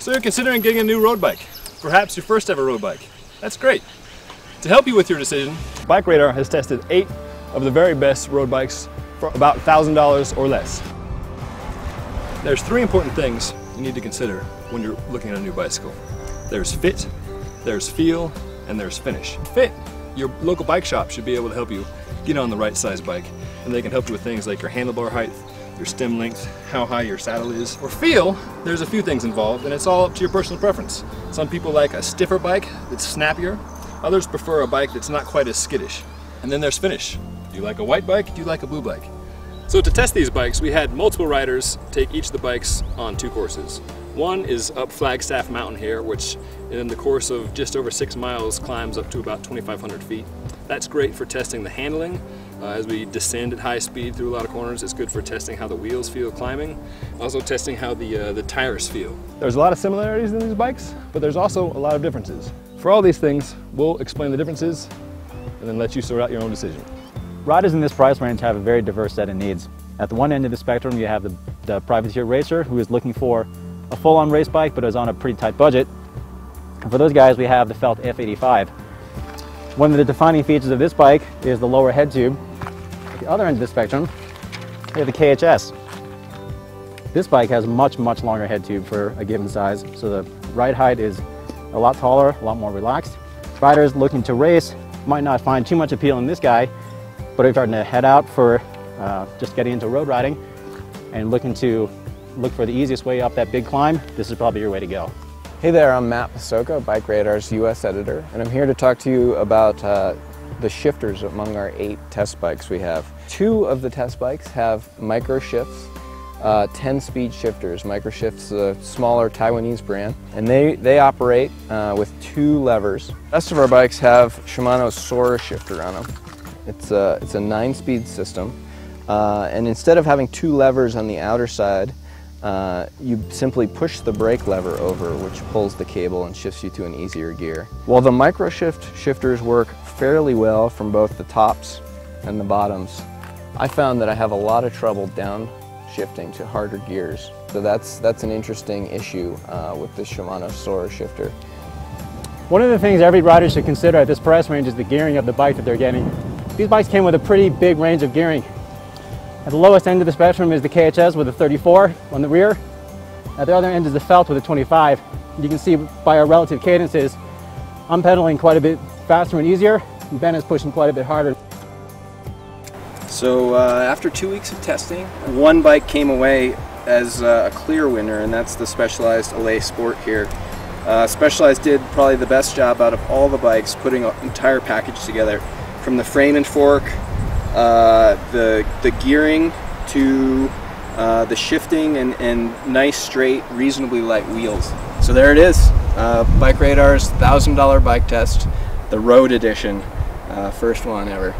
So you're considering getting a new road bike, perhaps your first ever road bike. That's great. To help you with your decision, BikeRadar has tested 8 of the very best road bikes for about $1,000 or less. There's 3 important things you need to consider when you're looking at a new bicycle. There's fit, there's feel, and there's finish. Fit, your local bike shop should be able to help you get on the right size bike, and they can help you with things like your handlebar height, your stem length, how high your saddle is. For feel, there's a few things involved, and it's all up to your personal preference. Some people like a stiffer bike that's snappier. Others prefer a bike that's not quite as skittish. And then there's finish. Do you like a white bike? Do you like a blue bike? So to test these bikes, we had multiple riders take each of the bikes on 2 courses. One is up Flagstaff Mountain here, which in the course of just over 6 miles climbs up to about 2,500 feet. That's great for testing the handling. As we descend at high speed through a lot of corners, it's good for testing how the wheels feel climbing. Also testing how the tires feel. There's a lot of similarities in these bikes, but there's also a lot of differences. For all these things, we'll explain the differences and then let you sort out your own decision. Riders in this price range have a very diverse set of needs. At the one end of the spectrum, you have the privateer racer who is looking for a full-on race bike but is on a pretty tight budget. And for those guys, we have the Felt F85. One of the defining features of this bike is the lower head tube. At the other end of the spectrum, we have the KHS. This bike has much longer head tube for a given size, so the ride height is a lot taller, a lot more relaxed. Riders looking to race might not find too much appeal in this guy, but if you're starting to head out for just getting into road riding and looking to look for the easiest way up that big climb, this is probably your way to go. Hey there, I'm Matt Pasoka, BikeRadar's US editor, and I'm here to talk to you about the shifters among our 8 test bikes we have. 2 of the test bikes have micro shifts, 10-speed shifters. Microshift's a smaller Taiwanese brand, and they operate with 2 levers. The rest of our bikes have Shimano's Sora shifter on them. It's a 9-speed system, and instead of having 2 levers on the outer side, you simply push the brake lever over, which pulls the cable and shifts you to an easier gear. While the micro shifters work fairly well from both the tops and the bottoms, I found that I have a lot of trouble downshifting to harder gears. So that's an interesting issue with the Shimano Sora shifter. One of the things every rider should consider at this price range is the gearing of the bike that they're getting. These bikes came with a pretty big range of gearing. At the lowest end of the spectrum is the KHS with a 34 on the rear. At the other end is the Felt with a 25. You can see by our relative cadences, I'm pedaling quite a bit faster and easier, and Ben is pushing quite a bit harder. So after 2 weeks of testing, one bike came away as a clear winner, and that's the Specialized Allay Sport here. Specialized did probably the best job out of all the bikes, putting an entire package together, from the frame and fork, the gearing, to the shifting, and nice, straight, reasonably light wheels. So there it is, BikeRadar's $1,000 bike test, the road edition, first one ever.